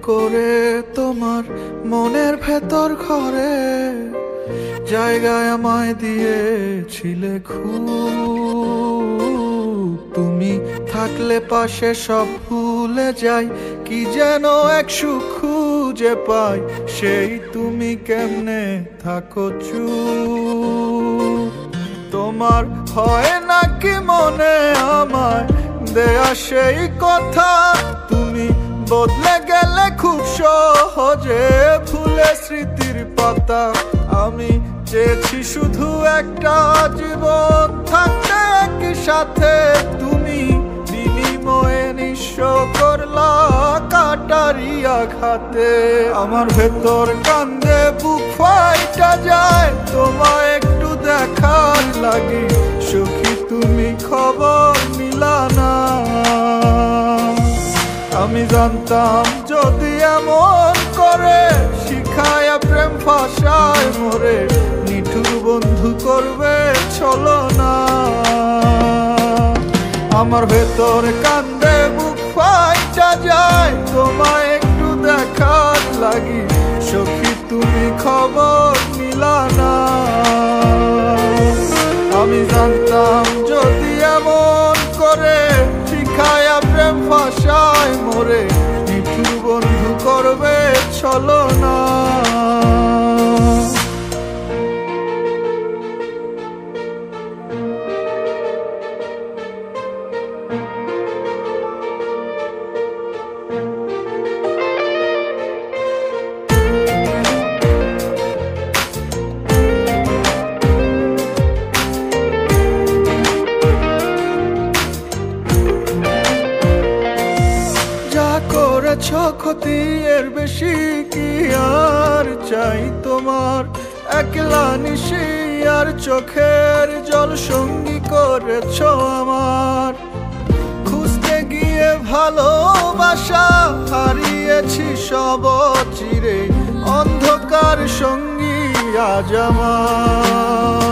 করে তোমার মনের ভেতর ঘরে জায়গায় আমায় দিয়েছিলে খুব। তুমি থাকলে পাশে সব ভুলে যাই, কি যেন এক সুখ খুঁজে পাই, সেই তুমি কেমনে থাকো চুপ। তোমার হয় নাকি মনে আমায় দেয়া সেই কথা, তুমি বদলে গেলে খুব সহজে ভুলে স্মৃতির পাতা। আমি চেয়েছি শুধু একটা জীবন থাকতে একই সাথে, তুমি বিনিময়ে নিঃস্ব করলা কাটারি আঘাতে। আমার ভেতর কান্দে বুক ফাইটা যায়, তোমায় একটু দেখার লাগি, সুখী তুমি খবর নিলা না। আমি জানতাম যদি এমন করে শিখায়া প্রেম ফাঁসায় মোরে, নিঠুর বন্ধু করবে ছলনা। আমার ভেতর কান্দে বুক ফাইটা যায়, তোমায় একটু দেখার লাগি, সখী তুমি খবর নিলা না। আমি জানতাম যদি এমন করে শিখায়া প্রেম ফাঁসায় মোরে, নিঠুর বন্ধু করবে ছলনা। ক্ষতি এর বেশি কি আর চাই তোমার, একলা নিশি আর চোখের জল সঙ্গী করেছ আমার। খুঁজতে গিয়ে ভালোবাসা হারিয়েছি সব চিরে, অন্ধকার সঙ্গী আজ আমার।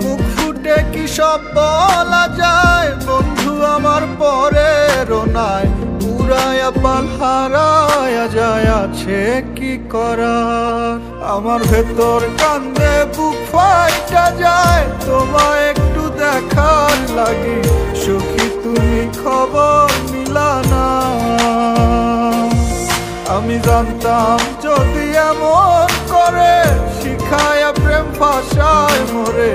মুখ ফুটে কি সব বলা যায় বন্ধু আমার পরের নাই, উড়ায়া পাল হারায়া যায় আছে কি করার। আমার ভেতর কান্দে বুক ফাইটা যায়, তোমায় একটু দেখার লাগি, সুখী তুমি খবর নিলা না। আমি জানতাম যদি এমন করে শিখায়া প্রেম ফাঁসায় মোরে,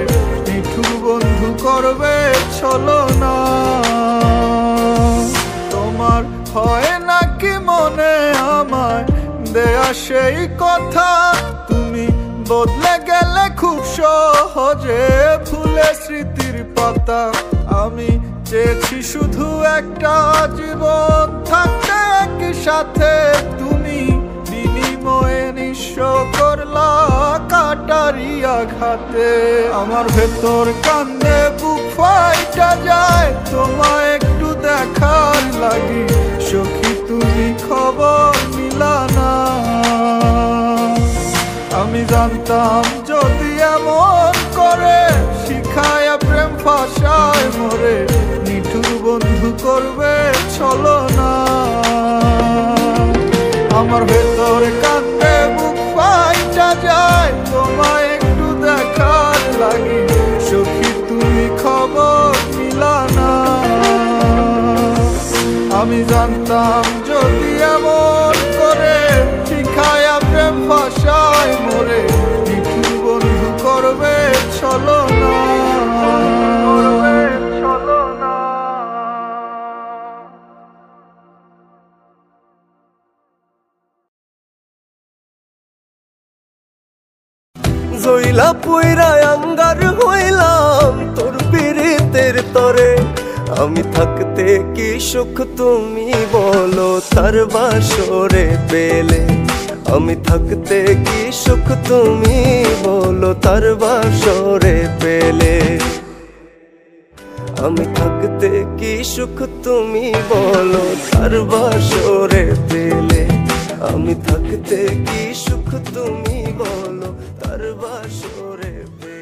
নিঠুর বন্ধু করবে ছলনা। তোমার হয় নাকি মনে আমায় দেয়া সেই কথা, তুমি বদলে গেলে খুব সহজে ভুলে স্মৃতির পাতা। আমি চেয়েছি শুধু একটা জীবন থাকতে একই সাথে, তুমি বিনিময়ে নিঃস্ব করলা কাটারি আঘাতে। আমার ভেতর কান্দে বুক ফাইটা যায়, তোমায় একটু দেখার লাগি, সখী তুমি খবর নিলা না। আমি জানতাম যদি এমন করে শিখায়া প্রেম ফাঁসায় মোরে, নিঠুর বন্ধু করবে ছলনা। আমার ভেতর কান্দে বুক ফাইটা যায়, তোমায় একটু দেখার লাগি, সখী তুমি খবর নিলা না। আমি জানতাম যদি এমন করে শিখায়া প্রেম ফাঁসায় মোরে, নিঠুর বন্ধু করবে ছলনা। জইলা পুইরা আঙ্গার হইলাম তোর পীড়িতের তরে, আমি থাকতে কি সুখ তুমি বলো তার বাসরে পেলে। আমি থাকতে কি সুখ তুমি বলো তার বাসরে পেলে। আমি থাকতে কি সুখ তুমি বলো তার বাসরে পেলে। আমি থাকতে কি সুখ তুমি বলো তার বাসরে পেলে।